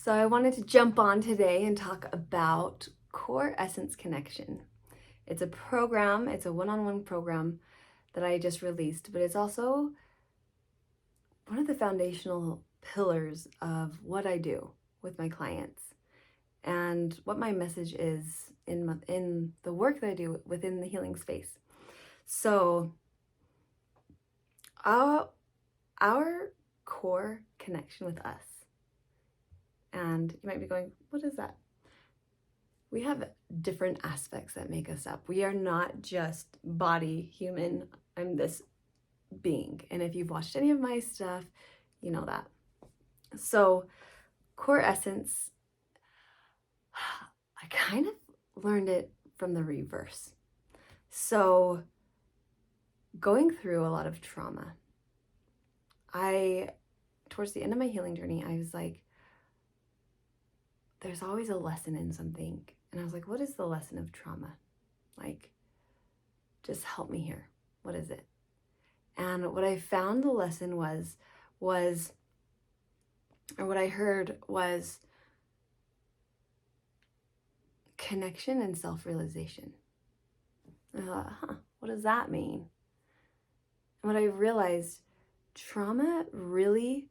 So I wanted to jump on today and talk about core essence connection. It's a program, it's a one-on-one program that I just released, but it's also one of the foundational pillars of what I do with my clients and what my message is in the work that I do within the healing space. So our core connection with us, and you might be going, what is that? We have different aspects that make us up. We are not just body, human. I'm this being. And if you've watched any of my stuff, you know that. So core essence, I kind of learned it from the reverse. So going through a lot of trauma, towards the end of my healing journey, I was like, there's always a lesson in something. And I was like, what is the lesson of trauma? Like, just help me here. What is it? And what I found the lesson was, or what I heard was connection and self-realization. And I thought, what does that mean? And what I realized, trauma really,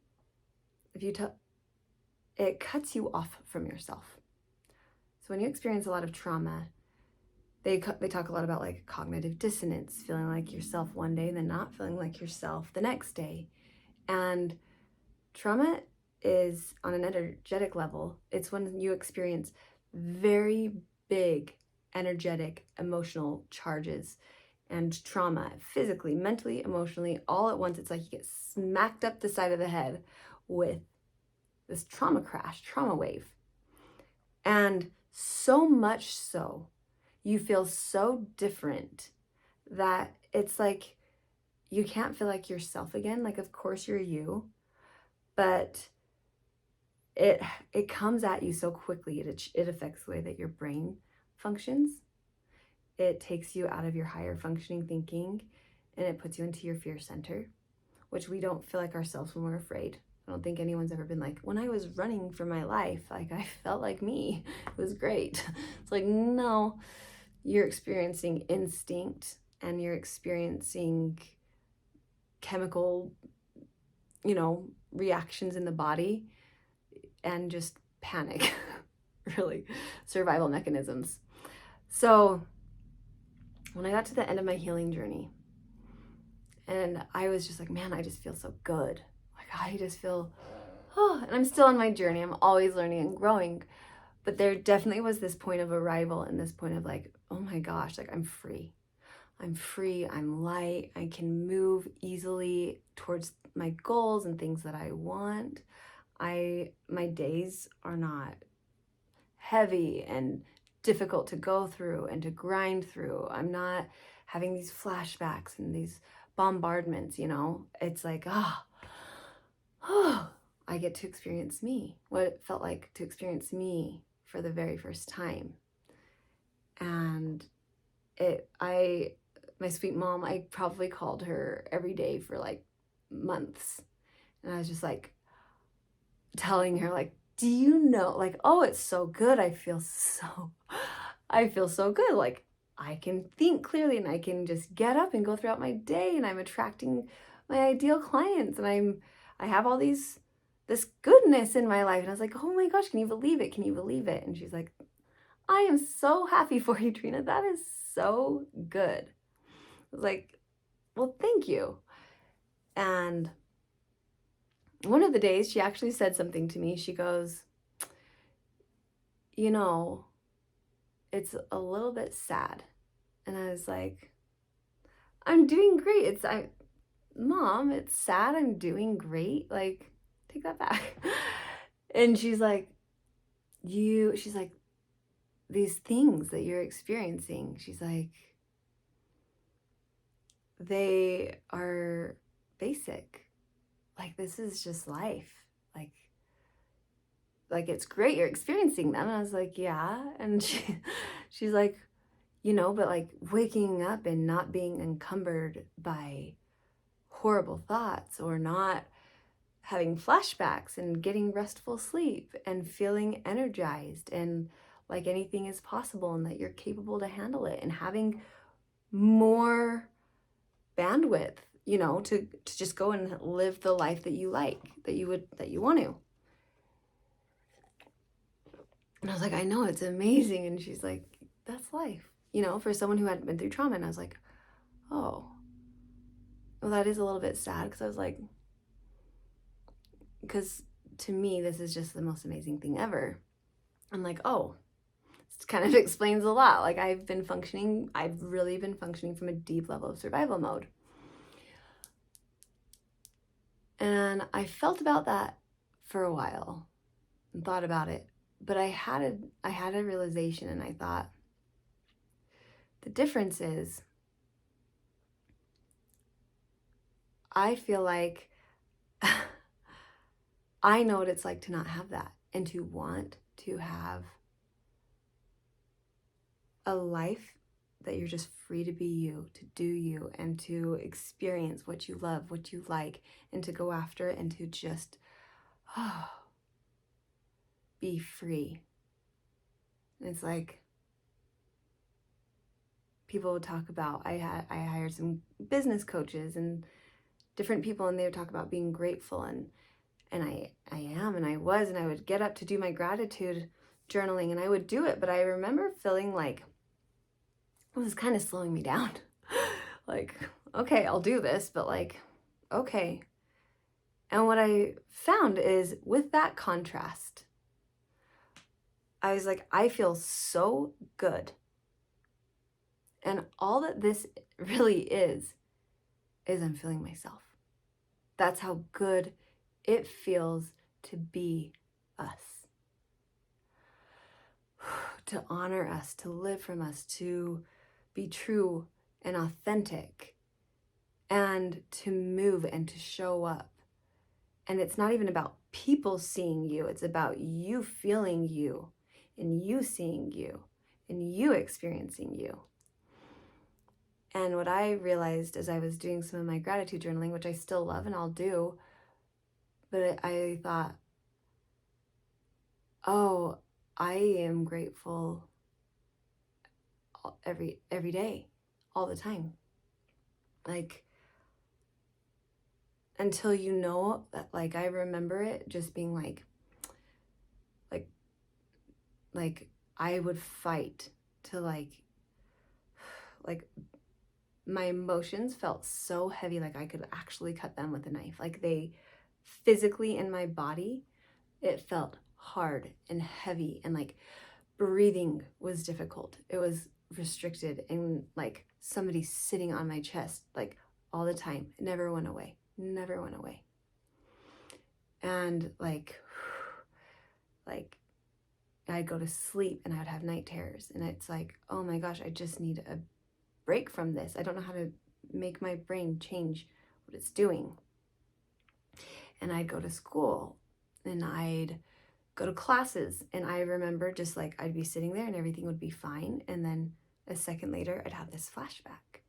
it cuts you off from yourself. So when you experience a lot of trauma, they talk a lot about like cognitive dissonance, feeling like yourself one day and then not feeling like yourself the next day. And trauma is on an energetic level. It's when you experience very big energetic, emotional charges and trauma, physically, mentally, emotionally, all at once. It's like you get smacked up the side of the head with this trauma crash, trauma wave. And so much so, you feel so different that it's like you can't feel like yourself again. Like, of course you're you, but it comes at you so quickly. It affects the way that your brain functions. It takes you out of your higher functioning thinking, and it puts you into your fear center, which we don't feel like ourselves when we're afraid. I don't think anyone's ever been like, when I was running for my life, like I felt like me. It was great. It's like, no, you're experiencing instinct and you're experiencing chemical, reactions in the body and just panic, really, survival mechanisms. So when I got to the end of my healing journey, and I was just like, man, I just feel so good. I just feel, and I'm still on my journey. I'm always learning and growing. But there definitely was this point of arrival and this point of like, oh my gosh, like I'm free. I'm free, I'm light, I can move easily towards my goals and things that I want. My days are not heavy and difficult to go through and to grind through. I'm not having these flashbacks and these bombardments, It's like, I get to experience me, what it felt like to experience me for the very first time. And my sweet mom, I probably called her every day for like months. And I was just like telling her, like, do you know, like, oh, it's so good. I feel so good. Like, I can think clearly and I can just get up and go throughout my day, and I'm attracting my ideal clients, and I have all this goodness in my life. And I was like, oh my gosh, can you believe it? Can you believe it? And she's like, I am so happy for you, Trina. That is so good. I was like, well, thank you. And one of the days she actually said something to me. She goes, it's a little bit sad. And I was like, I'm doing great. Mom, it's sad. I'm doing great. Like, take that back. And she's like, these things that you're experiencing, she's like, they are basic. Like, this is just life. Like it's great you're experiencing them. And I was like, yeah. And she's like, but like waking up and not being encumbered by horrible thoughts, or not having flashbacks and getting restful sleep and feeling energized and like anything is possible and that you're capable to handle it, and having more bandwidth, you know, to just go and live the life that you like, that you want to. And I was like, I know, it's amazing. And she's like, that's life, you know, for someone who hadn't been through trauma. And I was like, oh, well, that is a little bit sad, because I was like, because to me, this is just the most amazing thing ever. I'm like, oh, this kind of explains a lot. Like I've really been functioning from a deep level of survival mode. And I felt about that for a while and thought about it. But I had a realization, and I thought, the difference is I feel like I know what it's like to not have that, and to want to have a life that you're just free to be you, to do you, and to experience what you love, what you like, and to go after it, and to just be free. And it's like, people would talk about, I hired some business coaches and different people, and they would talk about being grateful, and I am, and I was, and I would get up to do my gratitude journaling, and I would do it, but I remember feeling like it was kind of slowing me down. Like, okay, I'll do this, but like, okay. And what I found is, with that contrast, I was like, I feel so good. And all that this really is I'm feeling myself. That's how good it feels to be us. To honor us, to live from us, to be true and authentic, and to move and to show up. And it's not even about people seeing you, it's about you feeling you, and you seeing you, and you experiencing you. And what I realized as I was doing some of my gratitude journaling, which I still love and I'll do, but I thought, oh, I am grateful every day, all the time. Like, until you know that, like, I remember it just being like I would fight to like my emotions felt so heavy, like I could actually cut them with a knife. Like, they physically in my body, it felt hard and heavy, and like breathing was difficult. It was restricted, and like somebody sitting on my chest, like all the time. It never went away. And like I'd go to sleep and I'd have night terrors, and it's like, oh my gosh, I just need a break from this. I don't know how to make my brain change what it's doing. And I'd go to school and I'd go to classes, and I remember just like I'd be sitting there and everything would be fine, and then a second later I'd have this flashback.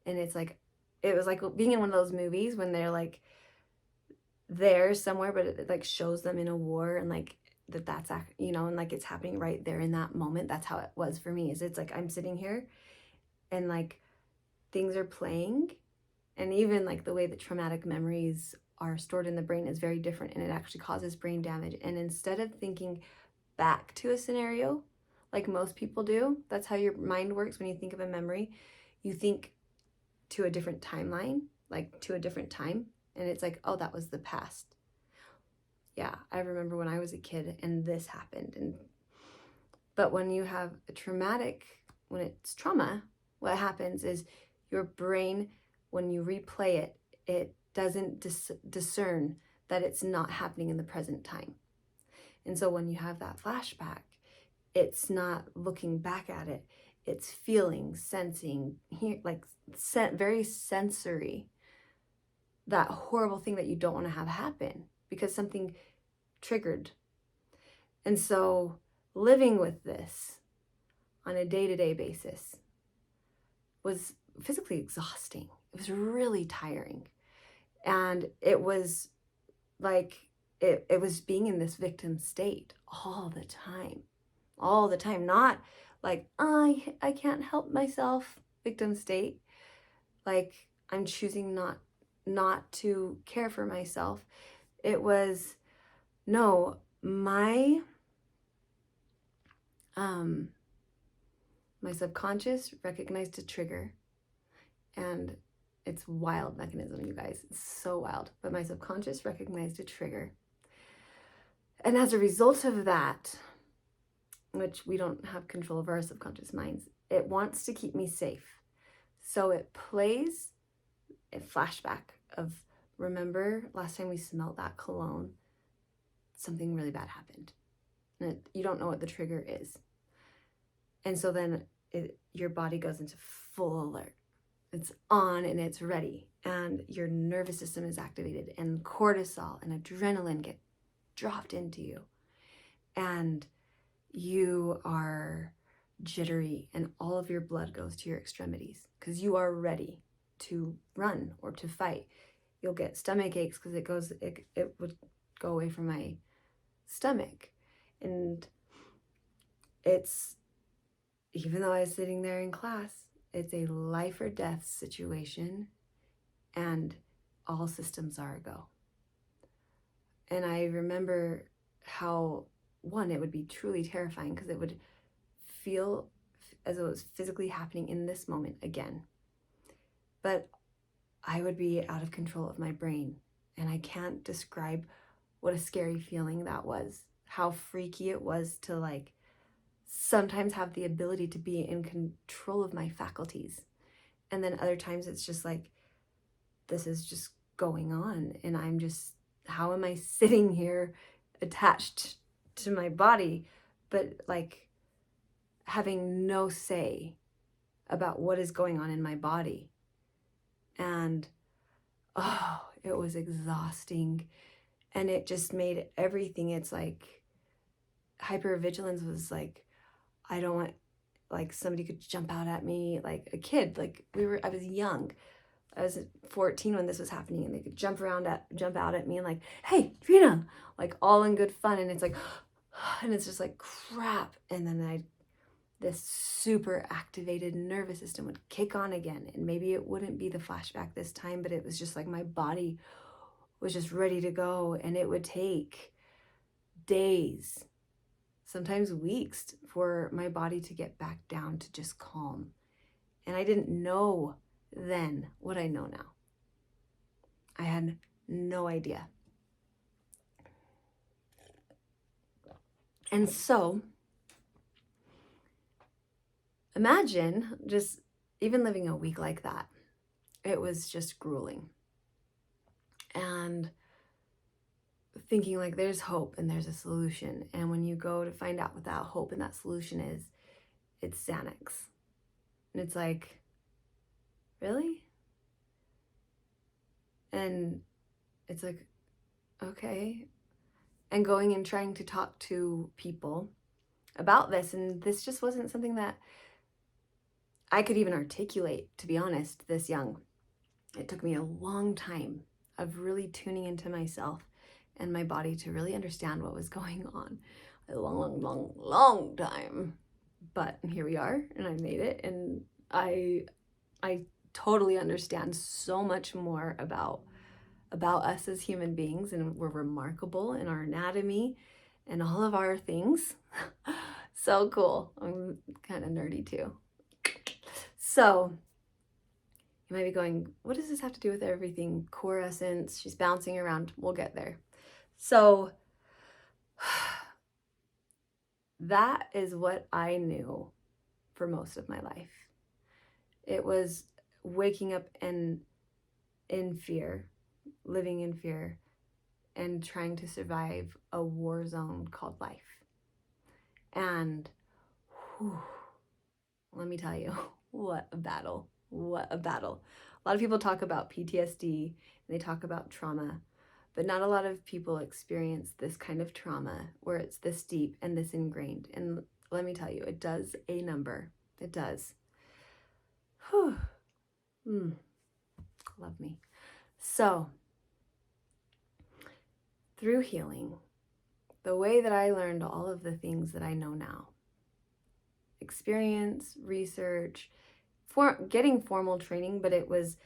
And it's like, it was like being in one of those movies when they're like there somewhere, but it like shows them in a war, and like that's, you know, and like it's happening right there in that moment. That's how it was for me. Is it's like I'm sitting here and like things are playing, and even like the way that traumatic memories are stored in the brain is very different, and it actually causes brain damage. And instead of thinking back to a scenario like most people do, that's how your mind works when you think of a memory. You think to a different timeline, like to a different time, and it's like, oh, that was the past. Yeah, I remember when I was a kid and this happened. But when you have a traumatic, when it's trauma, what happens is your brain, when you replay it, it doesn't discern that it's not happening in the present time. And so when you have that flashback, it's not looking back at it. It's feeling, sensing, like very sensory, that horrible thing that you don't want to have happen because something triggered. And so living with this on a day-to-day basis was physically exhausting. It was really tiring. And it was like it was being in this victim state all the time, not like, I can't help myself victim state. Like I'm choosing not to care for myself. It was, no, my subconscious recognized a trigger, and it's wild mechanism, you guys. It's so wild. But my subconscious recognized a trigger. And as a result of that, which we don't have control of our subconscious minds, it wants to keep me safe. So it plays a flashback of, remember last time we smelled that cologne, something really bad happened. And you don't know what the trigger is. And so then your body goes into full alert. It's on and it's ready. And your nervous system is activated, and cortisol and adrenaline get dropped into you. And you are jittery, and all of your blood goes to your extremities because you are ready to run or to fight. You'll get stomach aches because it would go away from my stomach. And it's, even though I was sitting there in class, it's a life or death situation, and all systems are a go. And I remember how, one, it would be truly terrifying because it would feel as though it was physically happening in this moment again. But I would be out of control of my brain, and I can't describe what a scary feeling that was, how freaky it was to like sometimes have the ability to be in control of my faculties. And then other times it's just like, this is just going on, and I'm just, how am I sitting here attached to my body, but like having no say about what is going on in my body? And oh, it was exhausting. And it just made everything, it's like hypervigilance was like, I don't want, like somebody could jump out at me, like a kid, like I was young. I was 14 when this was happening, and they could jump out at me and like, hey, Trina, like all in good fun. And it's like, and it's just like crap. And then this super activated nervous system would kick on again. And maybe it wouldn't be the flashback this time, but it was just like my body was just ready to go. And it would take days, sometimes weeks, for my body to get back down to just calm. And I didn't know then what I know now. I had no idea. And so imagine just even living a week like that. It was just grueling. And thinking like there's hope and there's a solution. And when you go to find out what that hope and that solution is, it's Xanax. And it's like, really? And it's like, okay. And going and trying to talk to people about this. And this just wasn't something that I could even articulate, to be honest, this young. It took me a long time of really tuning into myself and my body to really understand what was going on. A long time. But here we are, and I made it, and I totally understand so much more about us as human beings, and we're remarkable in our anatomy and all of our things. So cool. I'm kind of nerdy too. So you might be going, what does this have to do with everything? Core essence, she's bouncing around. We'll get there. So that is what I knew for most of my life. It was waking up in fear, living in fear, and trying to survive a war zone called life. And let me tell you, what a battle. What a battle. A lot of people talk about PTSD and they talk about trauma, but not a lot of people experience this kind of trauma where it's this deep and this ingrained. And let me tell you, it does a number. It does. Whew. Love me. So through healing, the way that I learned all of the things that I know now, experience, research, getting formal training, but it was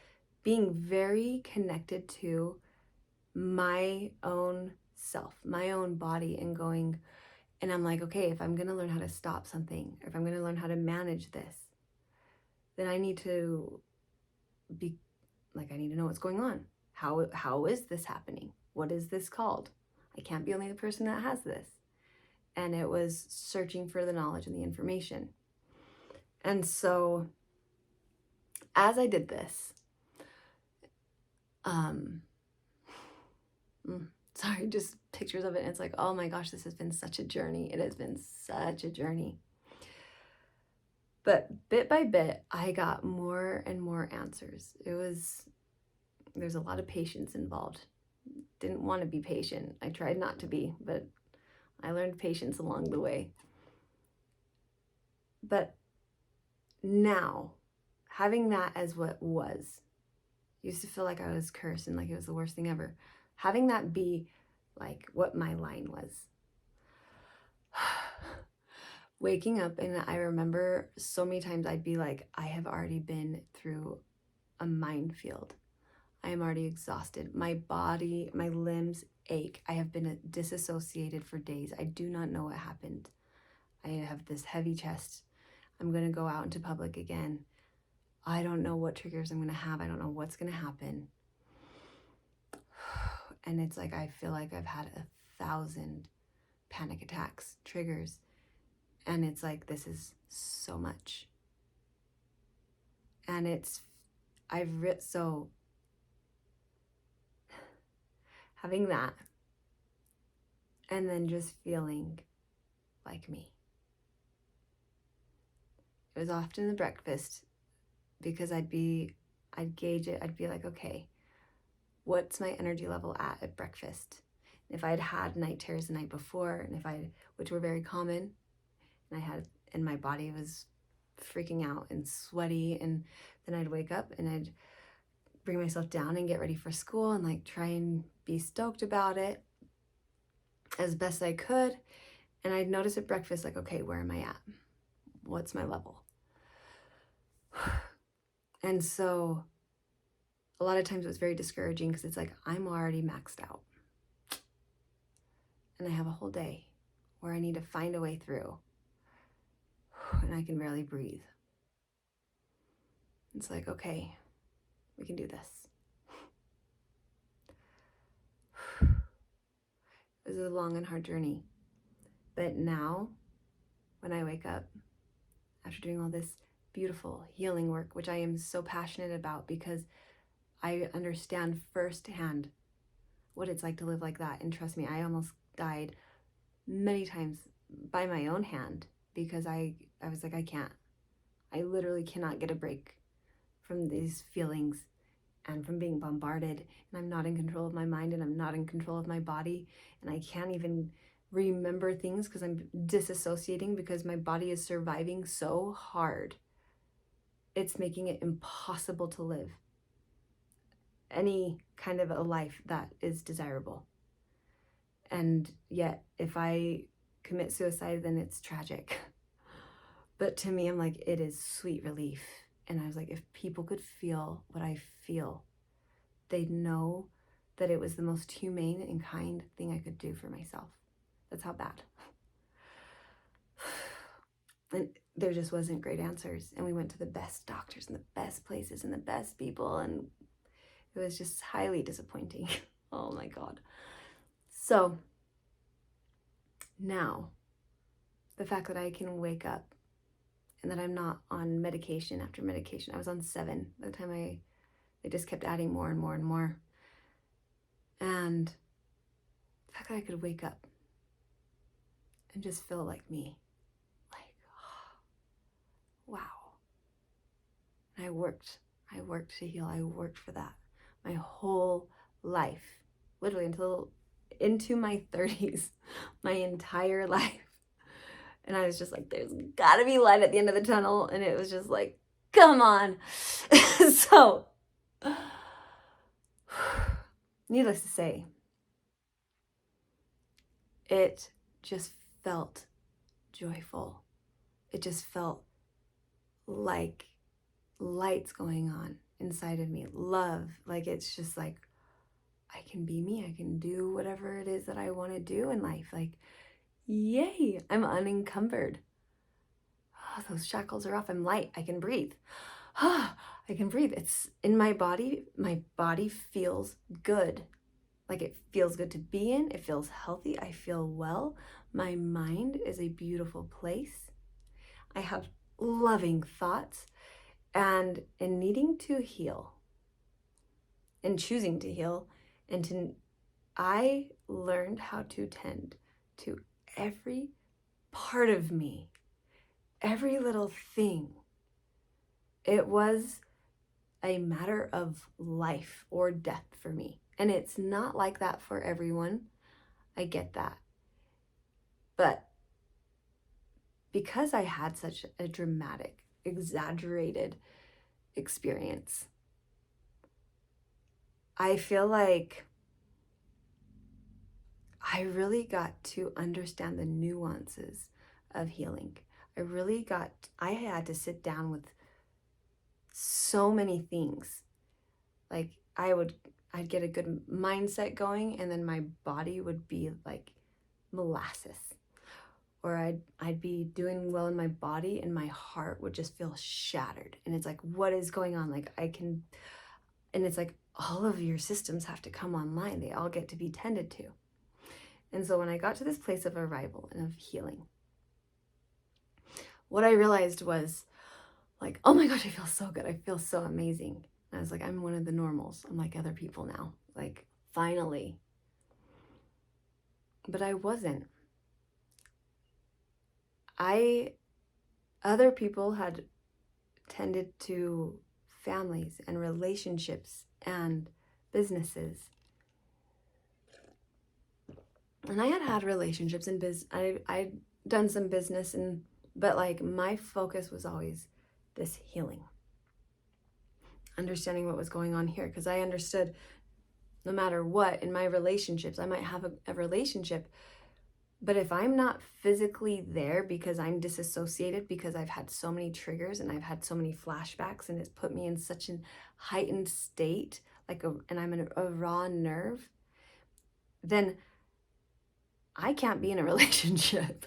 being very connected to my own self, my own body, and going, and I'm like, okay, if I'm going to learn how to stop something, or if I'm going to learn how to manage this, then I need to be like, I need to know what's going on. How is this happening? What is this called? I can't be only the person that has this. And it was searching for the knowledge and the information. And so as I did this, sorry, just pictures of it. And it's like, oh my gosh, this has been such a journey. It has been such a journey. But bit by bit, I got more and more answers. There's a lot of patience involved. Didn't want to be patient. I tried not to be, but I learned patience along the way. But now, having that as what was, used to feel like I was cursed and like it was the worst thing ever. Having that be like what my line was. Waking up, and I remember so many times I'd be like, I have already been through a minefield. I am already exhausted. My body, my limbs ache. I have been disassociated for days. I do not know what happened. I have this heavy chest. I'm going to go out into public again. I don't know what triggers I'm going to have. I don't know what's going to happen. And it's like, I feel like I've had 1,000 panic attacks, triggers. And it's like, this is so much. And so having that, and then just feeling like me. It was often the breakfast, because I'd gauge it. I'd be like, okay, what's my energy level at breakfast? If I'd had night terrors the night before, and which were very common, and my body was freaking out and sweaty, and then I'd wake up and I'd bring myself down and get ready for school and like try and be stoked about it as best I could. And I'd notice at breakfast, like, okay, where am I at? What's my level? And so a lot of times it was very discouraging, because it's like, I'm already maxed out. And I have a whole day where I need to find a way through. And I can barely breathe. It's like, okay, we can do this. It was a long and hard journey. But now, when I wake up, after doing all this beautiful healing work, which I am so passionate about, because I understand firsthand what it's like to live like that. And trust me, I almost died many times by my own hand, because I was like, I literally cannot get a break from these feelings and from being bombarded, and I'm not in control of my mind, and I'm not in control of my body, and I can't even remember things because I'm disassociating, because my body is surviving so hard. It's making it impossible to live any kind of a life that is desirable. And yet, if I commit suicide, then it's tragic. But to me, I'm like, it is sweet relief. And I was like, if people could feel what I feel, they'd know that it was the most humane and kind thing I could do for myself. That's how bad. And there just wasn't great answers. And we went to the best doctors and the best places and the best people, and it was just highly disappointing. Oh my God. So now, the fact that I can wake up and that I'm not on medication after medication. I was on 7 by the time they just kept adding more and more and more. And the fact that I could wake up and just feel like me, like, oh, wow. And I worked to heal. I worked for that my whole life, literally until into my 30s, my entire life. And I was just like, there's gotta be light at the end of the tunnel. And it was just like, come on. So, needless to say, it just felt joyful. It just felt like lights going on inside of me. Love. Like, it's just like, I can be me. I can do whatever it is that I want to do in life. Like, yay, I'm unencumbered. Oh, those shackles are off. I'm light. I can breathe. I can breathe. It's in my body. My body feels good. Like, it feels good to be in. It feels healthy. I feel well. My mind is a beautiful place. I have loving thoughts. And in needing to heal, in choosing to heal, I learned how to tend to every part of me, every little thing. It was a matter of life or death for me. And it's not like that for everyone. I get that. But because I had such a dramatic, exaggerated experience, I feel like I really got to understand the nuances of healing. I had to sit down with so many things. Like, I'd get a good mindset going, and then my body would be like molasses. Or I'd be doing well in my body, and my heart would just feel shattered. And it's like, what is going on? Like, and it's like, all of your systems have to come online. They all get to be tended to. And so when I got to this place of arrival and of healing, what I realized was like, oh my gosh, I feel so good. I feel so amazing. And I was like, I'm one of the normals. I'm like other people now. Like, finally. But I wasn't. Other people had tended to families and relationships and businesses. And I had relationships and I'd done some business, but like, my focus was always this healing. Understanding what was going on here, because I understood no matter what in my relationships, I might have a relationship, but if I'm not physically there because I'm disassociated, because I've had so many triggers and I've had so many flashbacks, and it's put me in such a heightened state, and I'm in a raw nerve, then I can't be in a relationship.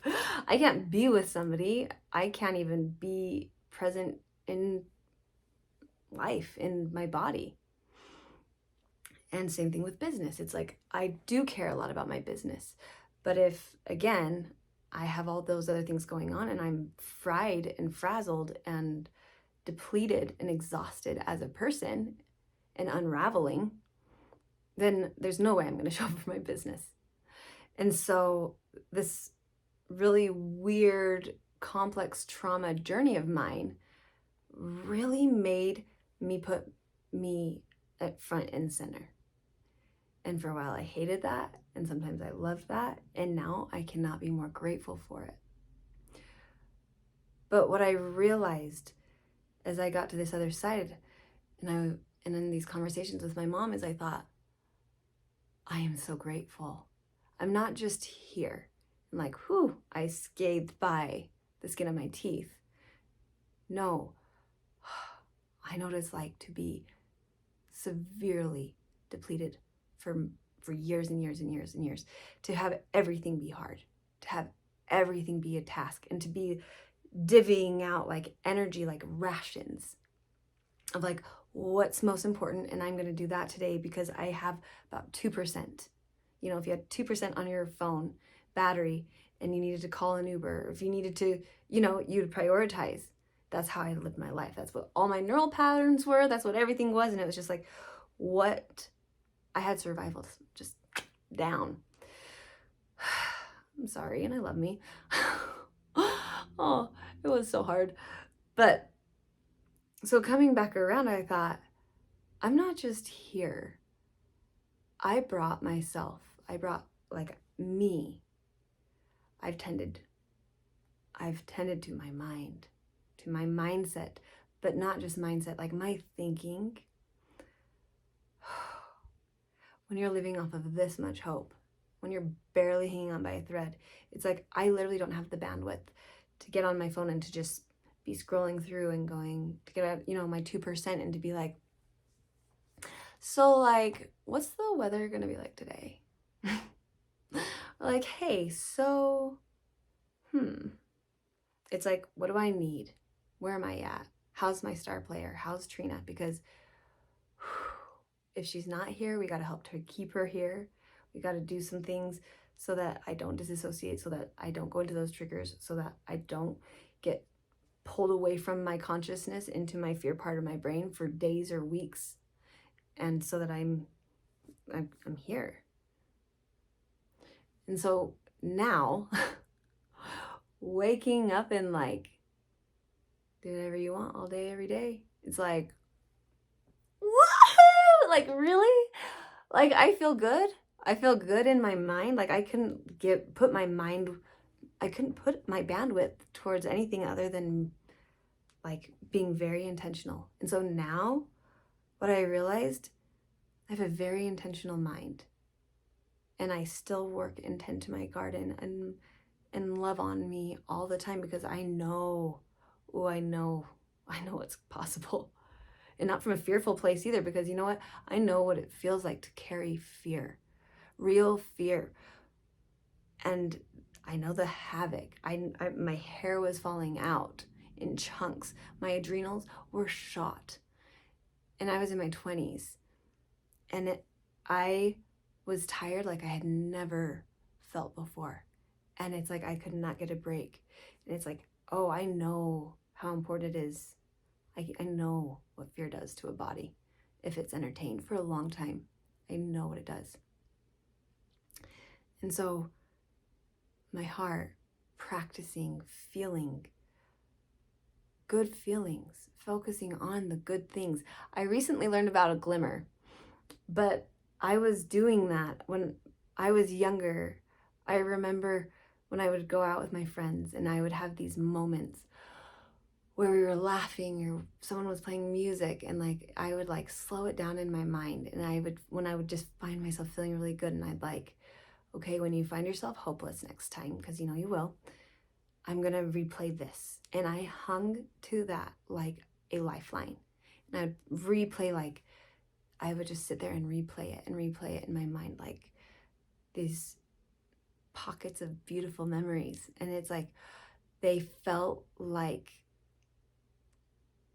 I can't be with somebody. I can't even be present in life, in my body. And same thing with business. It's like, I do care a lot about my business. But if, again, I have all those other things going on and I'm fried and frazzled and depleted and exhausted as a person and unraveling, then there's no way I'm going to show up for my business. And so this really weird, complex trauma journey of mine really made me put me at front and center. And for a while I hated that, and sometimes I loved that, and now I cannot be more grateful for it. But what I realized as I got to this other side, and in these conversations with my mom, is I thought, I am so grateful. I'm not just here and like, whew, I scathed by the skin of my teeth. No, I know what it's like to be severely depleted for years and years and years and years, to have everything be hard, to have everything be a task, and to be divvying out like energy, like rations of like, what's most important, and I'm going to do that today because I have about 2%. You know, if you had 2% on your phone battery and you needed to call an Uber, if you needed to, you'd prioritize. That's how I lived my life. That's what all my neural patterns were. That's what everything was. And it was just like, what I had survival just down. I'm sorry, and I love me. Oh, it was so hard. But so coming back around, I thought, I'm not just here. I brought myself. I brought like me. I've tended to my mind, to my mindset, but not just mindset, like my thinking. When you're living off of this much hope when you're barely hanging on by a thread. It's like I literally don't have the bandwidth to get on my phone and to just be scrolling through and going to get out, my 2% and to be like, so like, what's the weather gonna be like today? Like, hey, so, it's like, what do I need? Where am I at? How's my star player? How's Trina? Because if she's not here, we got to help her keep her here. We got to do some things so that I don't disassociate, so that I don't go into those triggers, so that I don't get pulled away from my consciousness into my fear part of my brain for days or weeks, and so that I'm here. And so now waking up and like, do whatever you want all day, every day. It's like, woohoo! Like, really? Like, I feel good. I feel good in my mind. Like, I couldn't put my bandwidth towards anything other than like being very intentional. And so now what I realized, I have a very intentional mind, and I still work and tend to my garden and love on me all the time, because I know what's possible. And not from a fearful place either, because you know what? I know what it feels like to carry fear, real fear. And I know the havoc. My hair was falling out in chunks. My adrenals were shot. And I was in my 20s. And I was tired like I had never felt before. And it's like I could not get a break. And it's like, oh, I know how important it is. I know what fear does to a body if it's entertained for a long time. I know what it does. And so my heart, practicing feeling good feelings, focusing on the good things. I recently learned about a glimmer, but I was doing that when I was younger. I remember when I would go out with my friends and I would have these moments where we were laughing or someone was playing music, and like I would like slow it down in my mind, and when I would just find myself feeling really good, and I'd like, okay, when you find yourself hopeless next time, because you know you will, I'm gonna replay this. And I hung to that like a lifeline. And I'd replay, like I would just sit there and replay it in my mind, like these pockets of beautiful memories. And it's like they felt like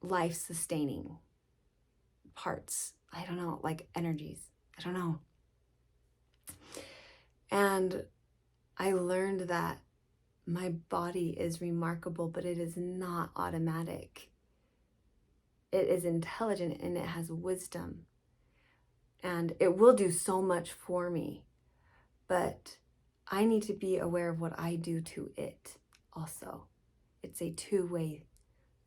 life-sustaining parts. I don't know, like energies. I don't know. And I learned that my body is remarkable, but it is not automatic. It is intelligent and it has wisdom. And it will do so much for me. But I need to be aware of what I do to it also. It's a two-way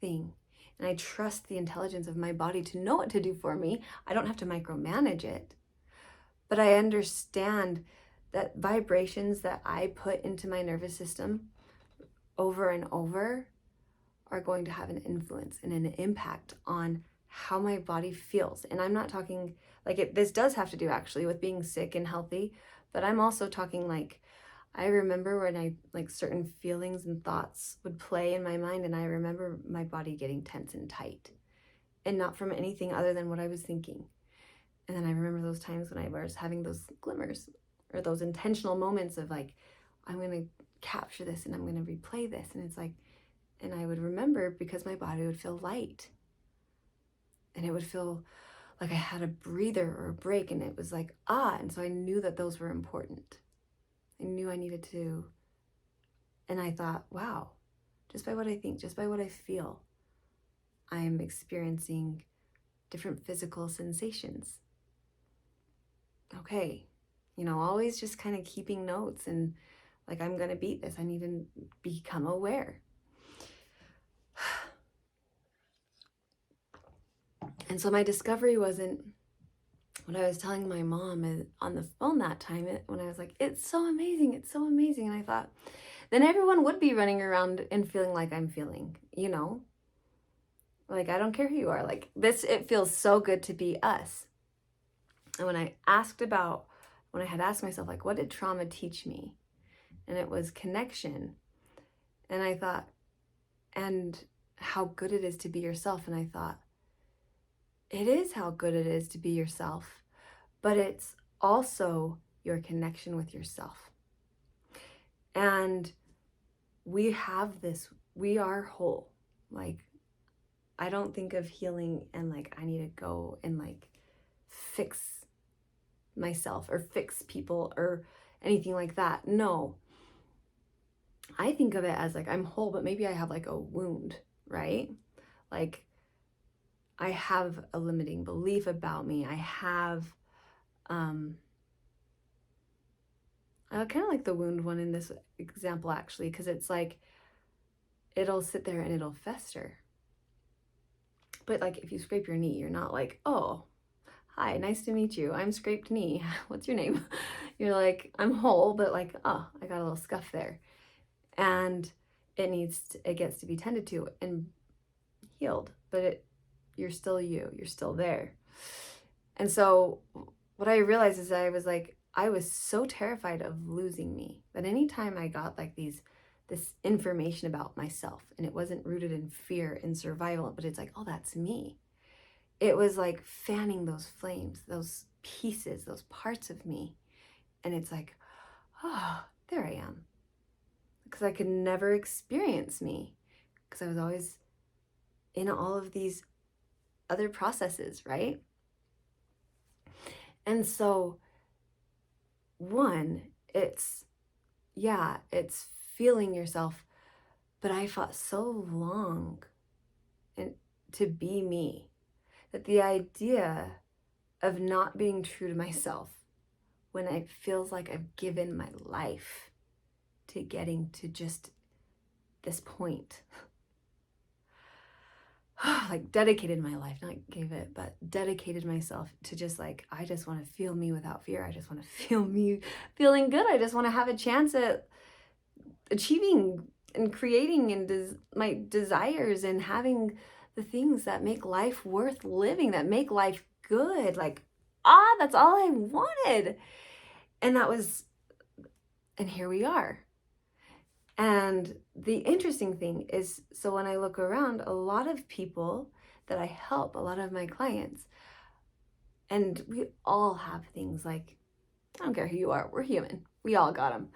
thing. And I trust the intelligence of my body to know what to do for me. I don't have to micromanage it. But I understand that vibrations that I put into my nervous system over and over are going to have an influence and an impact on how my body feels. And I'm not talking like this does have to do actually with being sick and healthy, but I'm also talking like, I remember when I like certain feelings and thoughts would play in my mind, and I remember my body getting tense and tight, and not from anything other than what I was thinking. And then I remember those times when I was having those glimmers or those intentional moments of like, I'm going to capture this and I'm going to replay this. And it's like, and I would remember because my body would feel light, and it would feel like I had a breather or a break, and it was like, and so I knew that those were important. I knew I needed to. And I thought, wow, just by what I think, just by what I feel, I'm experiencing different physical sensations. Okay, always just kind of keeping notes, and like, I'm going to beat this. I need to become aware. And so my discovery wasn't what I was telling my mom on the phone that time, when I was like, it's so amazing, it's so amazing. And I thought, then everyone would be running around and feeling like I'm feeling, like, I don't care who you are, like this, it feels so good to be us. And when I when I had asked myself, like, what did trauma teach me? And it was connection. And I thought, and how good it is to be yourself. And I thought, it is how good it is to be yourself, but it's also your connection with yourself. And we have this, we are whole. Like, I don't think of healing and like, I need to go and like fix myself or fix people or anything like that. No, I think of it as like, I'm whole, but maybe I have like a wound, right? Like, I have a limiting belief about me. I have, I kind of like the wound one in this example, actually, because it's like, it'll sit there and it'll fester. But like, if you scrape your knee, you're not like, oh, hi, nice to meet you. I'm scraped knee. What's your name? You're like, I'm whole, but like, oh, I got a little scuff there. And it gets to be tended to and healed, but you're still you, you're still there. And so what I realized is that I was so terrified of losing me that anytime I got like this information about myself, and it wasn't rooted in fear and survival, but it's like, oh, that's me. It was like fanning those flames, those pieces, those parts of me. And it's like, oh, there I am. Because I could never experience me because I was always in all of these other processes, right? And so one, it's feeling yourself, but I fought so long to be me that the idea of not being true to myself when it feels like I've given my life to getting to just this point, like dedicated my life, not gave it, but dedicated myself to just like, I just want to feel me without fear. I just want to feel me feeling good. I just want to have a chance at achieving and creating and my desires and having the things that make life worth living, that make life good. Like, that's all I wanted. And here we are. And the interesting thing is, so when I look around, a lot of people that I help, a lot of my clients, and we all have things like, I don't care who you are, we're human. We all got them.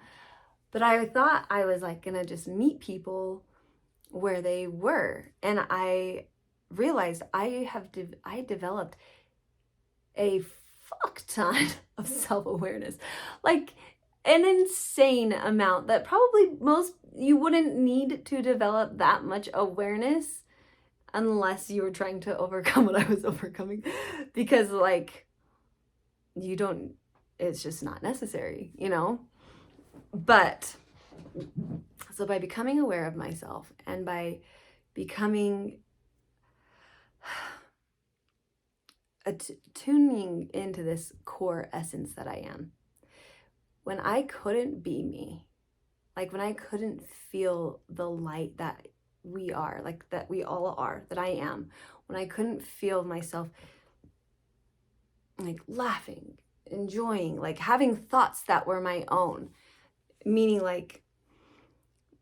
But I thought I was like gonna just meet people where they were. And I realized I developed a fuck ton of self-awareness. Like, an insane amount that probably you wouldn't need to develop that much awareness unless you were trying to overcome what I was overcoming, because like it's just not necessary, But so by becoming aware of myself and by becoming tuning into this core essence that I am, when I couldn't be me, like when I couldn't feel the light that we are, like that we all are, that I am, when I couldn't feel myself like laughing, enjoying, like having thoughts that were my own, meaning like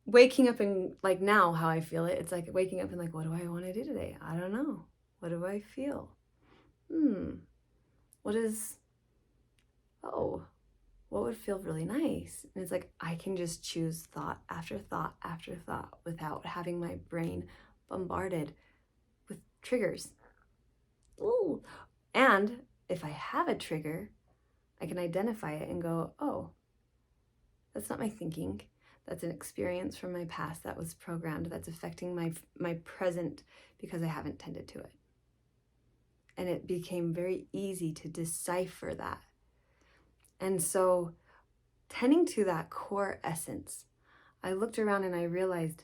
waking up and like now how I feel it, it's like waking up and like, what do I want to do today? I don't know. What do I feel? What would feel really nice? And it's like, I can just choose thought after thought after thought without having my brain bombarded with triggers. Ooh. And if I have a trigger, I can identify it and go, oh, that's not my thinking. That's an experience from my past that was programmed, that's affecting my present because I haven't tended to it. And it became very easy to decipher that. And so, tending to that core essence, I looked around and I realized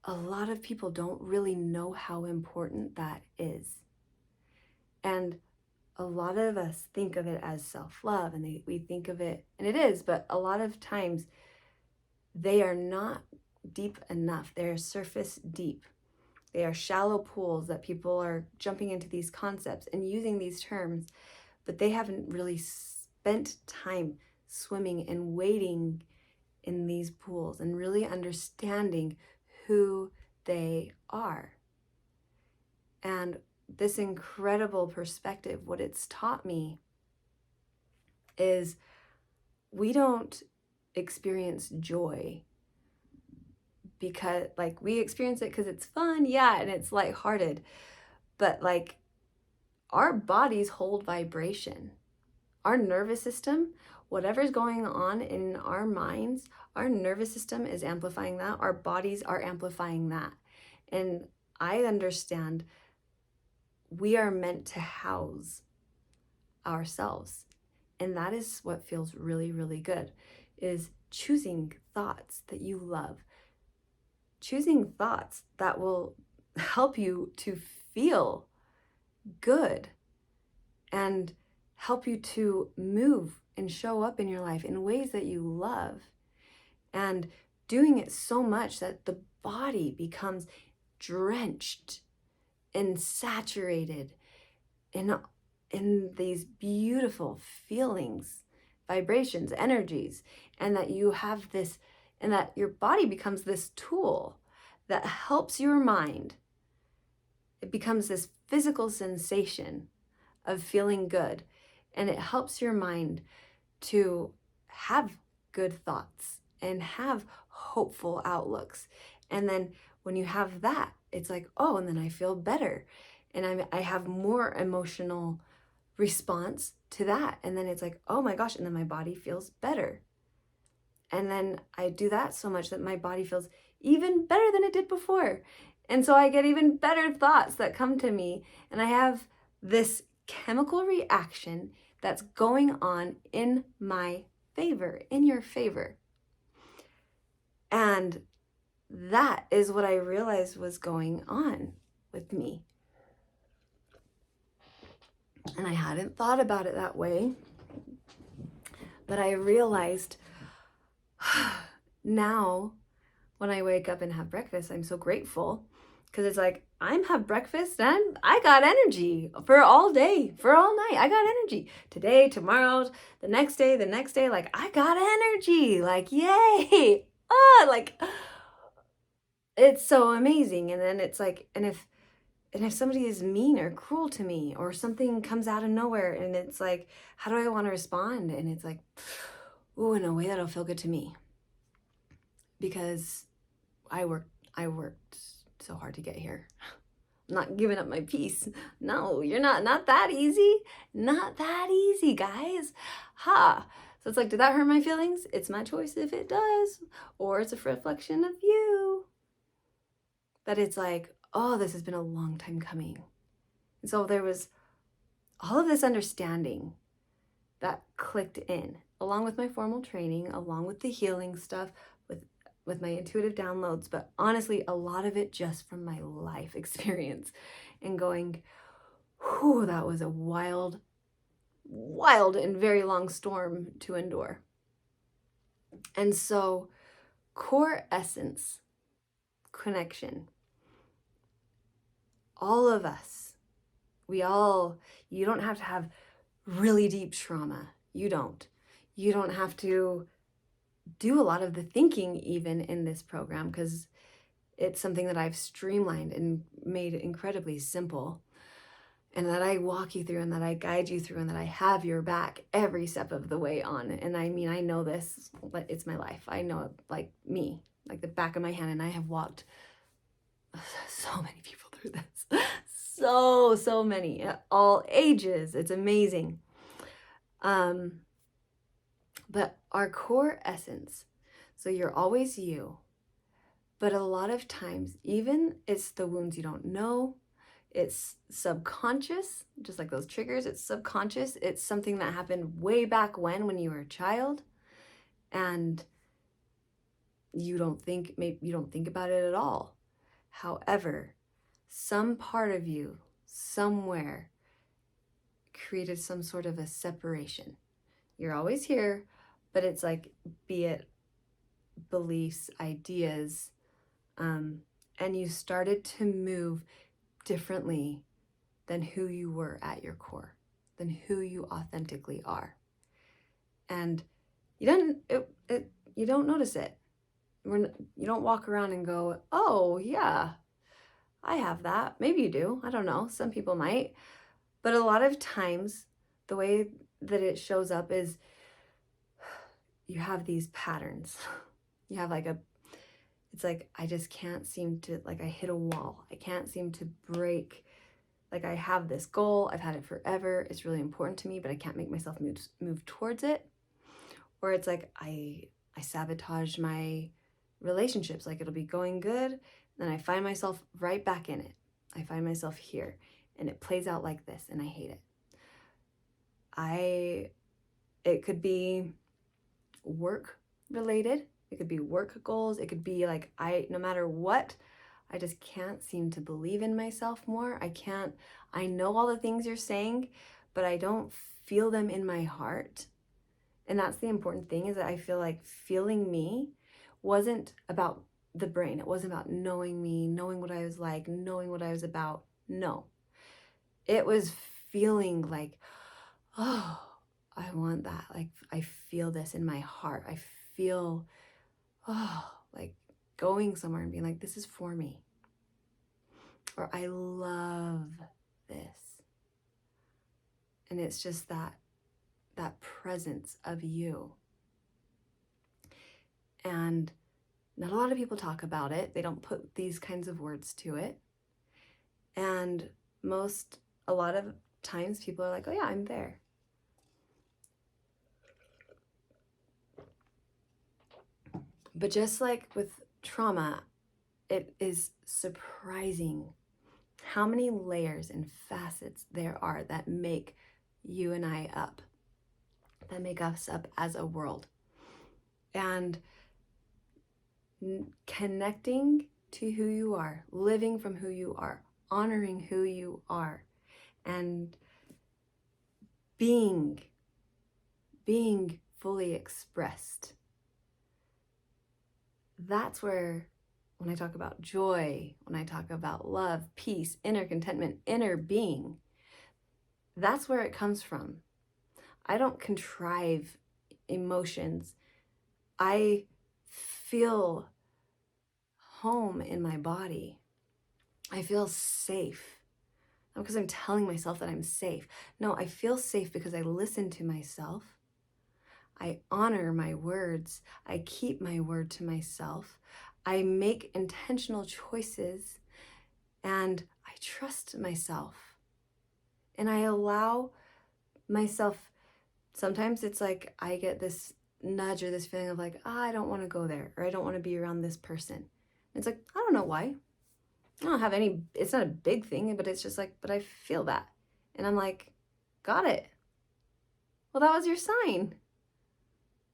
a lot of people don't really know how important that is. And a lot of us think of it as self-love, and we think of it, and it is, but a lot of times they are not deep enough. They're surface deep. They are shallow pools that people are jumping into these concepts and using these terms, but they haven't really spent time swimming and wading in these pools and really understanding who they are. And this incredible perspective, what it's taught me is we don't experience joy because, like, we experience it because it's fun, yeah, and it's lighthearted, but like our bodies hold vibration. Our nervous system, whatever's going on in our minds, our nervous system is amplifying that. Our bodies are amplifying that. And I understand we are meant to house ourselves. And that is what feels really, really good, is choosing thoughts that you love, choosing thoughts that will help you to feel good and help you to move and show up in your life in ways that you love, and doing it so much that the body becomes drenched and saturated in these beautiful feelings, vibrations, energies, and that you have this, and that your body becomes this tool that helps your mind. It becomes this physical sensation of feeling good, and it helps your mind to have good thoughts and have hopeful outlooks. And then when you have that, it's like, oh, and then I feel better, and I have more emotional response to that, and then it's like, oh my gosh, and then my body feels better, and then I do that so much that my body feels even better than it did before, and so I get even better thoughts that come to me, and I have this chemical reaction that's going on in my favor, in your favor. And that is what I realized was going on with me. And I hadn't thought about it that way, but I realized now when I wake up and have breakfast, I'm so grateful, because it's like, I'm have breakfast and I got energy for all day, for all night. I got energy today, tomorrow, the next day, like I got energy, like, yay. Like, it's so amazing. And then it's like, and if somebody is mean or cruel to me, or something comes out of nowhere, and it's like, how do I want to respond? And it's like, ooh, in a way that'll feel good to me, because I worked so hard to get here. I'm not giving up my peace. No, you're not that easy. Not that easy, guys. Ha. So it's like, did that hurt my feelings? It's my choice if it does, or it's a reflection of you. But it's like, oh, this has been a long time coming. And so there was all of this understanding that clicked in, along with my formal training, along with the healing stuff, with my intuitive downloads, but honestly, a lot of it just from my life experience, and going, whew, that was a wild and very long storm to endure. And so, core essence, connection, all of us, you don't have to have really deep trauma. You don't have to do a lot of the thinking even in this program, because it's something that I've streamlined and made incredibly simple, and that I walk you through, and that I guide you through, and that I have your back every step of the way on. And I mean, I know this, but it's my life. I know it like me, like the back of my hand, and I have walked so many people through this. So many, at all ages. It's amazing. But our core essence, so you're always you, but a lot of times, even it's the wounds you don't know, it's subconscious, just like those triggers, it's subconscious. It's something that happened way back when you were a child, and you don't think about it at all. However, some part of you somewhere created some sort of a separation. You're always here, but it's like, be it beliefs, ideas, and you started to move differently than who you were at your core, than who you authentically are. And you don't notice it. You don't walk around and go, oh yeah, I have that. Maybe you do. I don't know. Some people might. But a lot of times, the way that it shows up is you have these patterns. You have it's like, I just can't seem to, like I hit a wall. I can't seem to break. Like I have this goal. I've had it forever. It's really important to me, but I can't make myself move towards it. Or it's like I sabotage my relationships. Like it'll be going good, then I find myself right back in it. I find myself here, and it plays out like this, and I hate it. It could be work related. It could be work goals. It could be like no matter what, I just can't seem to believe in myself more. I know all the things you're saying, but I don't feel them in my heart. And that's the important thing, is that I feel like feeling me wasn't about the brain. It wasn't about knowing me, knowing what I was like, knowing what I was about. No. It was feeling like, oh, I want that. Like I feel this in my heart. I feel, like going somewhere and being like, this is for me. Or I love this. And it's just that presence of you. And not a lot of people talk about it. They don't put these kinds of words to it. And a lot of times people are like, oh yeah, I'm there. But just like with trauma, it is surprising how many layers and facets there are that make you and I up, that make us up as a world. And connecting to who you are, living from who you are, honoring who you are, and being fully expressed. That's where, when I talk about joy, when I talk about love, peace, inner contentment, inner being, that's where it comes from. I don't contrive emotions. I feel home in my body. I feel safe. Not because I'm telling myself that I'm safe. No, I feel safe because I listen to myself. I honor my words. I keep my word to myself. I make intentional choices, and I trust myself. And I allow myself, sometimes it's like I get this nudge or this feeling of like, I don't want to go there, or I don't want to be around this person. And it's like, I don't know why. I don't have any, it's not a big thing, but it's just like, but I feel that. And I'm like, got it. Well, that was your sign.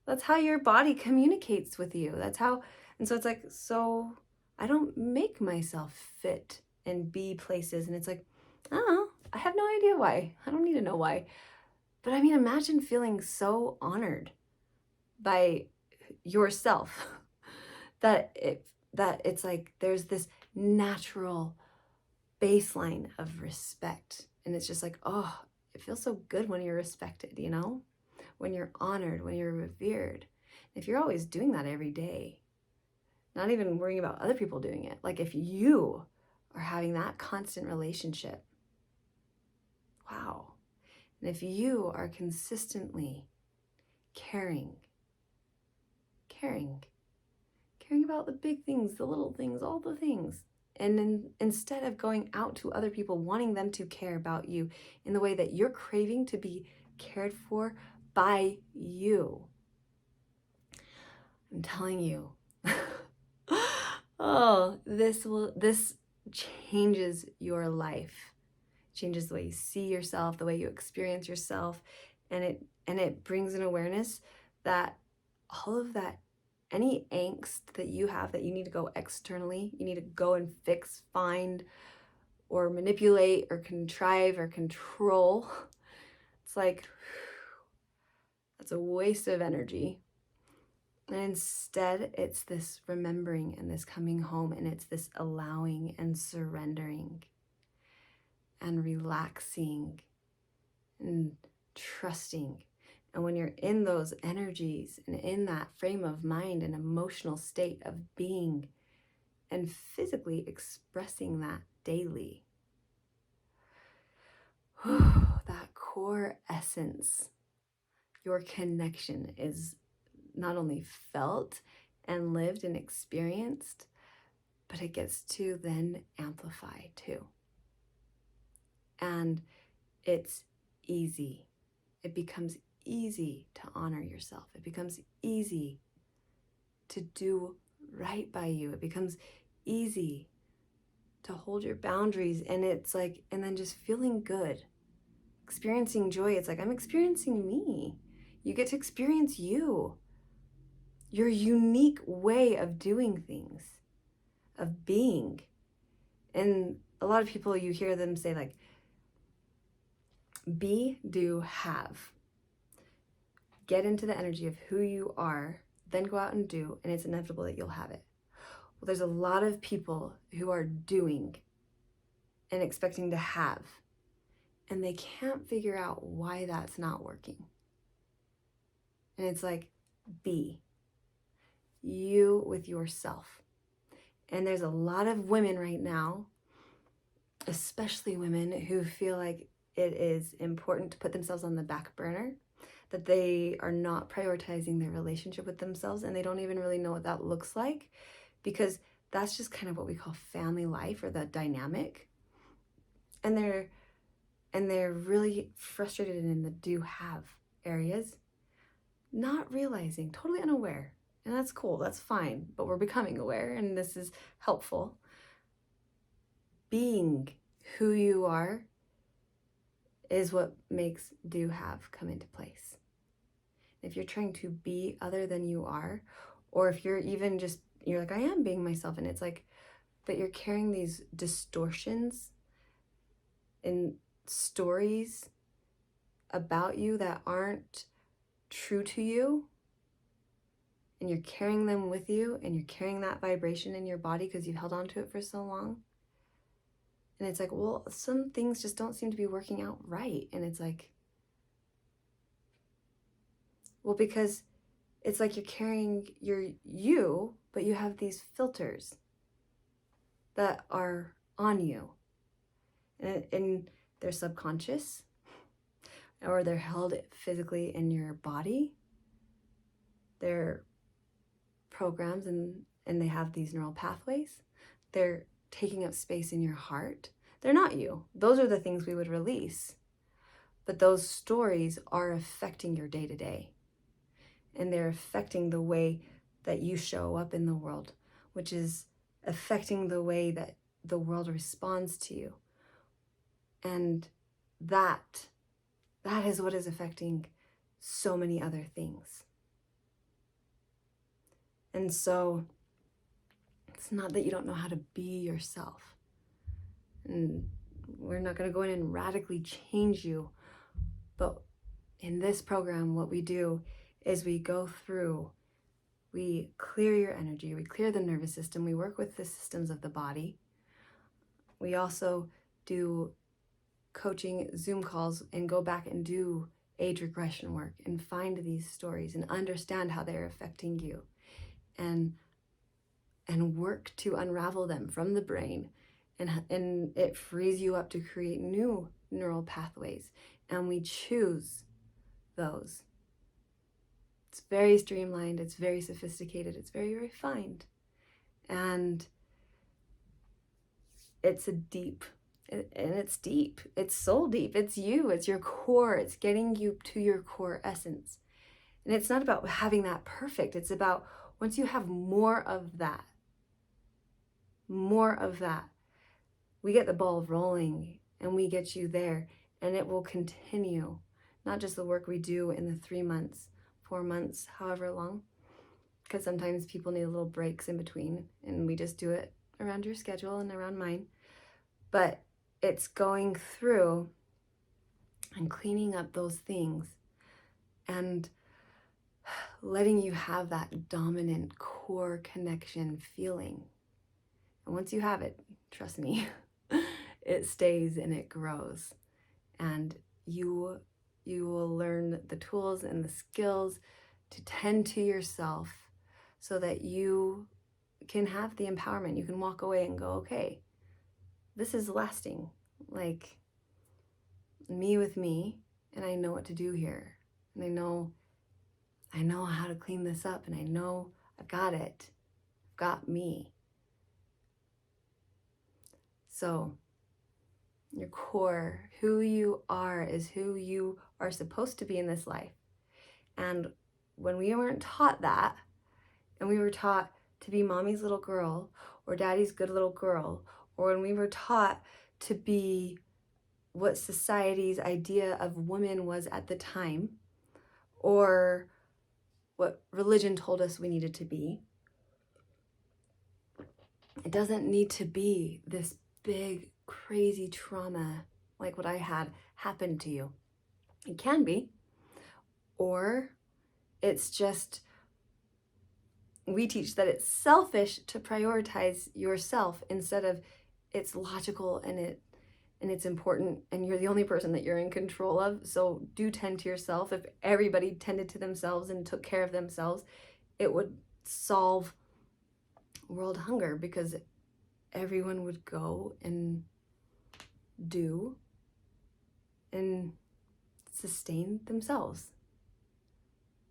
That's how your body communicates with you. That's how, and so it's like, so I don't make myself fit and be places. And it's like, I don't know. I have no idea why. I don't need to know why. But I mean, imagine feeling so honored by yourself that it's like there's this natural baseline of respect. And it's just like, oh, it feels so good when you're respected, you know? When you're honored, when you're revered. If you're always doing that every day, not even worrying about other people doing it, like if you are having that constant relationship, wow. And if you are consistently caring about the big things, the little things, all the things, and then instead of going out to other people, wanting them to care about you in the way that you're craving to be cared for by you, I'm telling you, oh, this changes your life, changes the way you see yourself, the way you experience yourself, and it brings an awareness that all of that, any angst that you have that you need to go externally, you need to go and fix, find, or manipulate, or contrive, or control, it's like, that's a waste of energy. And instead, it's this remembering and this coming home, and it's this allowing and surrendering and relaxing and trusting And when you're in those energies and in that frame of mind and emotional state of being and physically expressing that daily, that core essence, your connection is not only felt and lived and experienced, but it gets to then amplify too. And it's easy. It becomes easy to honor yourself. It becomes easy to do right by you. It becomes easy to hold your boundaries. And it's like, and then just feeling good, experiencing joy. It's like, I'm experiencing me. You get to experience you, your unique way of doing things, of being. And a lot of people, you hear them say like, be, do, have. Get into the energy of who you are, then go out and do, and it's inevitable that you'll have it. Well, there's a lot of people who are doing and expecting to have, and they can't figure out why that's not working. And it's like, be you with yourself. And there's a lot of women right now, especially women, who feel like it is important to put themselves on the back burner, that they are not prioritizing their relationship with themselves, and they don't even really know what that looks like, because that's just kind of what we call family life, or the dynamic. And they're really frustrated in the do-have areas, not realizing, totally unaware. And that's cool, that's fine, but we're becoming aware, and this is helpful. Being who you are is what makes do-have come into place. If you're trying to be other than you are, or if you're even just, you're like, I am being myself, and it's like, but you're carrying these distortions and stories about you that aren't true to you, and you're carrying them with you, and you're carrying that vibration in your body because you've held on to it for so long. And it's like, well, some things just don't seem to be working out right. And it's like, well, because it's like you're carrying you, but you have these filters that are on you. And they're subconscious, or they're held physically in your body. They're programs, and they have these neural pathways. They're taking up space in your heart. They're not you. Those are the things we would release. But those stories are affecting your day-to-day. And they're affecting the way that you show up in the world, which is affecting the way that the world responds to you. And that is what is affecting so many other things. And so it's not that you don't know how to be yourself. And we're not going to go in and radically change you. But in this program, what we do is we go through, we clear your energy, we clear the nervous system, we work with the systems of the body. We also do coaching Zoom calls and go back and do age regression work and find these stories and understand how they're affecting you, and work to unravel them from the brain, and it frees you up to create new neural pathways, and we choose those. It's very streamlined, it's very sophisticated, it's very refined, and it's deep, it's soul deep, it's you, it's your core, it's getting you to your core essence. And it's not about having that perfect, it's about once you have more of that, we get the ball rolling and we get you there, and it will continue. Not just the work we do in the 3 months, 4 months, however long, because sometimes people need little breaks in between, and we just do it around your schedule and around mine. But it's going through and cleaning up those things and letting you have that dominant core connection feeling. And once you have it, trust me, it stays and it grows. And you You will learn the tools and the skills to tend to yourself so that you can have the empowerment. You can walk away and go, okay, this is lasting. Like me with me, and I know what to do here. And I know how to clean this up, and I know I've got it. I've got me. So your core, who you are, is who you are supposed to be in this life. And when we weren't taught that, and we were taught to be mommy's little girl or daddy's good little girl, or when we were taught to be what society's idea of women was at the time, or what religion told us we needed to be, it doesn't need to be this big, crazy trauma like what I had happen to you. It can be, or it's just, we teach that it's selfish to prioritize yourself instead of it's logical and it's important and you're the only person that you're in control of. So do tend to yourself. If everybody tended to themselves and took care of themselves, it would solve world hunger because everyone would go and do and sustain themselves.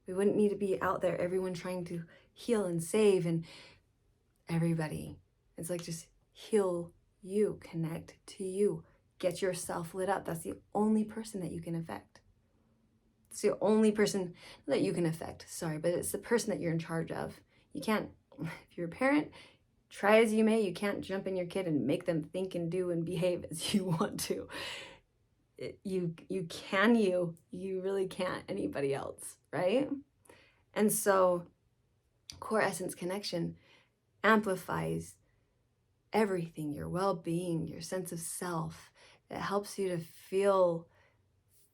We wouldn't need to be out there, everyone trying to heal and save, and everybody. It's like, just heal you, connect to you, get yourself lit up. That's the only person that you can affect. It's the only person that you can affect, but it's the person that you're in charge of. You can't, if you're a parent, try as you may, you can't jump in your kid and make them think and do and behave as you want to. You really can't anybody else, right? And so core essence connection amplifies everything, your well-being, your sense of self. It helps you to feel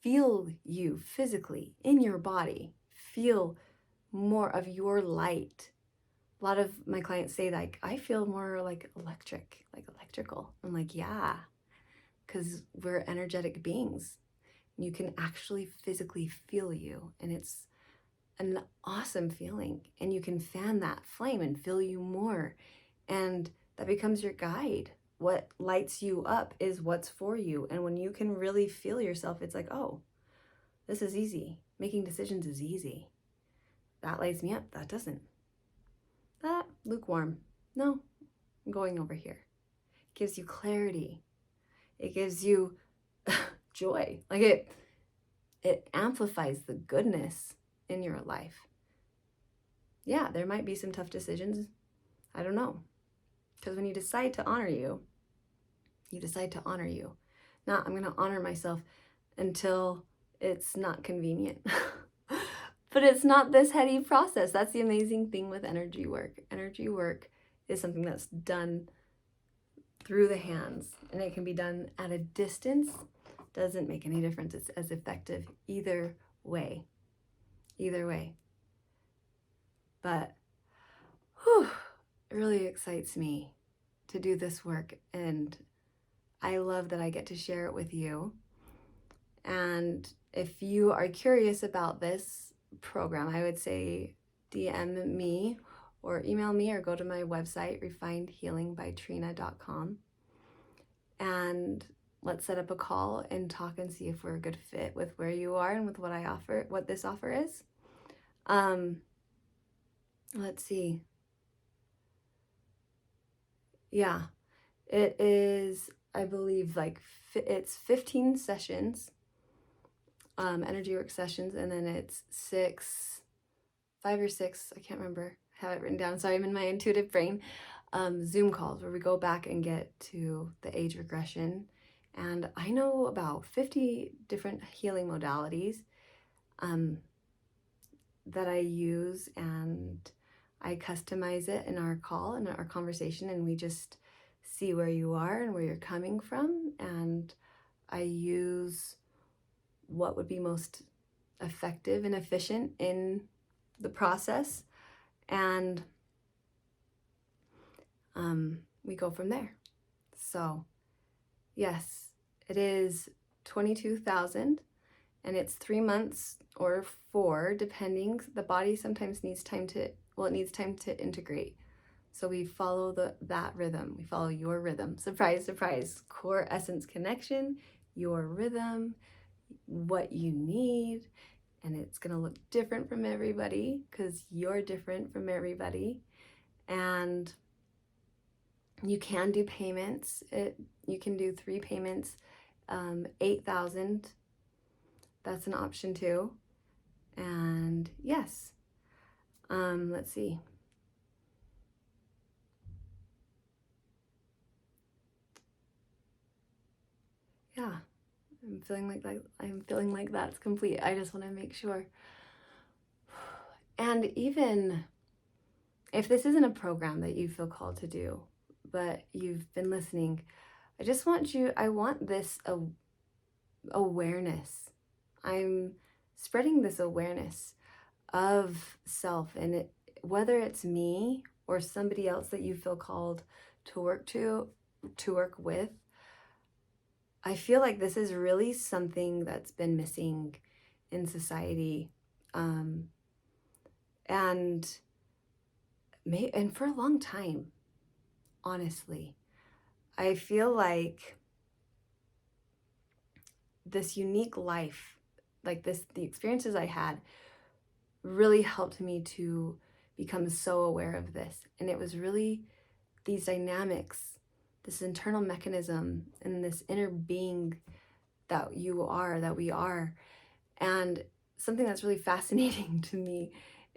you physically in your body, feel more of your light. A lot of my clients say, like, I feel more like electrical. I'm like, yeah, because we're energetic beings. You can actually physically feel you, and it's an awesome feeling. And you can fan that flame and feel you more, and that becomes your guide. What lights you up is what's for you. And when you can really feel yourself, it's like, oh, this is easy. Making decisions is easy. That lights me up. That doesn't. That lukewarm. No, I'm going over here. It gives you clarity. It gives you joy. Like it amplifies the goodness in your life. Yeah, there might be some tough decisions. I don't know. Because when you decide to honor you, you decide to honor you. Not, I'm going to honor myself until it's not convenient. But it's not this heady process. That's the amazing thing with energy work. Energy work is something that's done through the hands, and it can be done at a distance. Doesn't make any difference. It's as effective either way. Either way. But it really excites me to do this work, and I love that I get to share it with you. And if you are curious about this program, I would say DM me or email me or go to my website, refinedhealingbytrina.com, and let's set up a call and talk and see if we're a good fit with where you are and with what I offer, what this offer is. Let's see. Yeah, it is, I believe, like it's 15 sessions, energy work sessions, and then it's 5 or 6, I can't remember, I have it written down, sorry, I'm in my intuitive brain, Zoom calls where we go back and get to the age regression. And I know about 50 different healing modalities that I use, and I customize it in our call and our conversation, and we just see where you are and where you're coming from, and I use what would be most effective and efficient in the process, and we go from there. So yes, it is $22,000, And it's 3 months or 4, depending. The body sometimes needs time to, well, it needs time to integrate. So we follow that rhythm. We follow your rhythm. Surprise, surprise. Core essence connection, your rhythm, what you need. And it's going to look different from everybody because you're different from everybody. And you can do payments. You can do 3 payments, 8,000. That's an option too. And yes, let's see. Yeah, I'm feeling like that's complete. I just want to make sure. And even if this isn't a program that you feel called to do, but you've been listening, I want this awareness. I'm spreading this awareness of self, and whether it's me or somebody else that you feel called to work with, I feel like this is really something that's been missing in society, and for a long time, honestly. I feel like this unique life, like the experiences I had, really helped me to become so aware of this. And it was really these dynamics, this internal mechanism, and this inner being that we are. And something that's really fascinating to me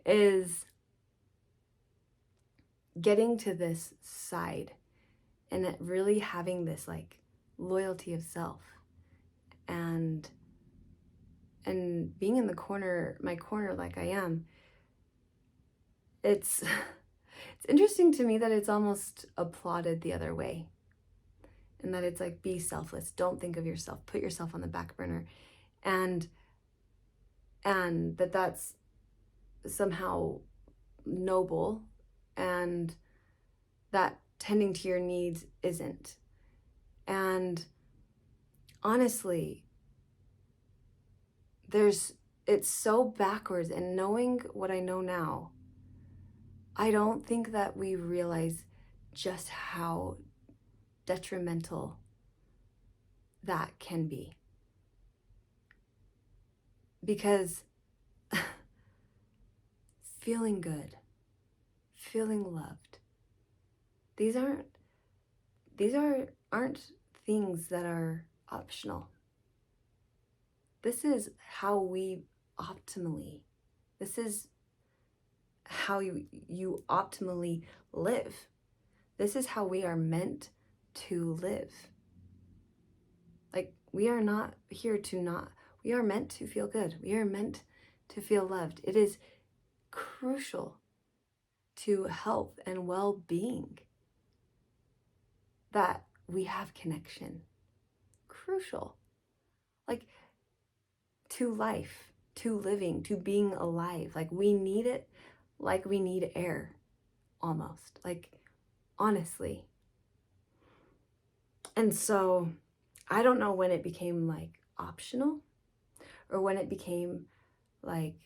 is getting to this side and really having this like loyalty of self, and being in my corner like I am. It's interesting to me that it's almost applauded the other way, and that it's like, be selfless, don't think of yourself, put yourself on the back burner, and that's somehow noble, and that tending to your needs isn't. And honestly, it's so backwards. And knowing what I know now, I don't think that we realize just how detrimental that can be. Because feeling good, feeling loved, these aren't things that are optional. This is how you optimally live. This is how we are meant to live. Like, we are not here we are meant to feel good. We are meant to feel loved. It is crucial to health and well-being that we have connection. Crucial. Like, to life, to living, to being alive. Like, we need it like we need air, almost. Like, honestly. And so I don't know when it became like optional, or when it became like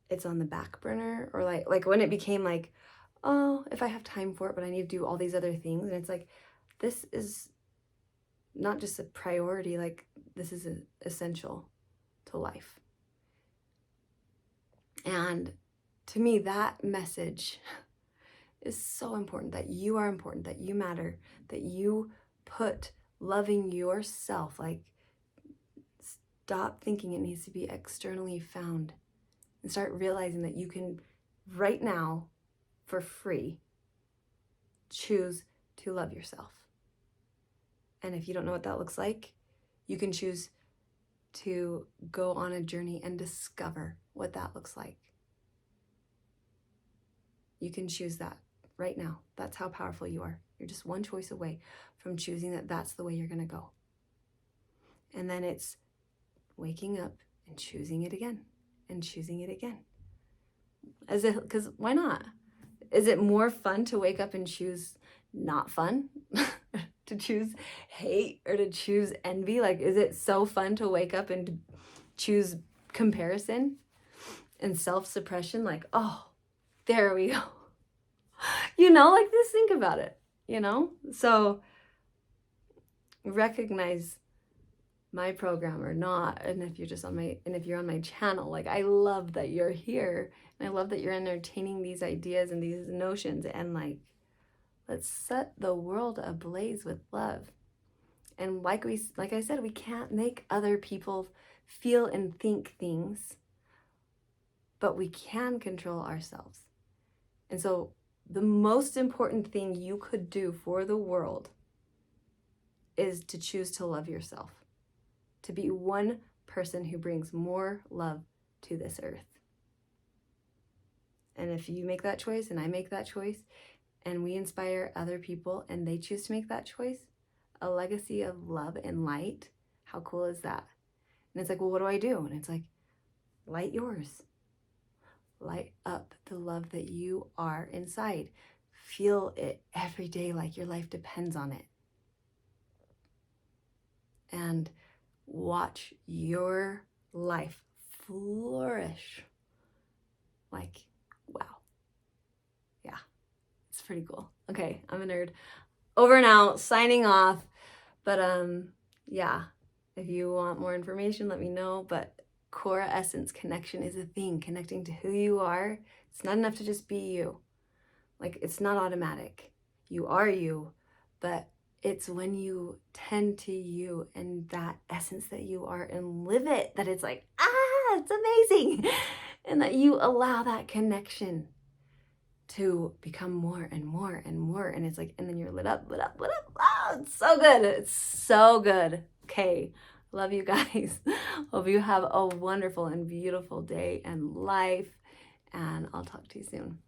it's on the back burner, or like when it became like, oh, if I have time for it, but I need to do all these other things. And it's like, this is not just a priority, like this is essential to life. And to me, that message is so important, that you are important, that you matter, that you put loving yourself, like, stop thinking it needs to be externally found, and start realizing that you can right now, for free, choose to love yourself. And if you don't know what that looks like, you can choose to go on a journey and discover what that looks like. You can choose that right now. That's how powerful you are. You're just one choice away from choosing that that's the way you're going to go. And then it's waking up and choosing it again and choosing it again. Because why not? Is it more fun to wake up and choose not fun? to choose hate or to choose envy? Like, is it so fun to wake up and choose comparison and self-suppression? Like, oh, there we go. Like, just think about it, So recognize my program or not, and if you're on my channel, like, I love that you're here, and I love that you're entertaining these ideas and these notions, and like, let's set the world ablaze with love. And like I said, we can't make other people feel and think things, but we can control ourselves. And so the most important thing you could do for the world is to choose to love yourself, to be one person who brings more love to this earth. And if you make that choice and I make that choice and we inspire other people and they choose to make that choice, a legacy of love and light, how cool is that? And it's like, well, what do I do? And it's like, light yours. Light up the love that you are inside. Feel it every day like your life depends on it. And watch your life flourish. Like, wow. Yeah, it's pretty cool. Okay, I'm a nerd. Over and out, signing off. But yeah, if you want more information, let me know. But core essence connection is a thing. Connecting to who you are. It's not enough to just be you. Like, it's not automatic. You are you, but it's when you tend to you and that essence that you are and live it, that it's like, it's amazing. And that you allow that connection to become more and more and more. And it's like, and then you're lit up. Oh, it's so good. It's so good. Okay. Love you guys. Hope you have a wonderful and beautiful day and life. And I'll talk to you soon.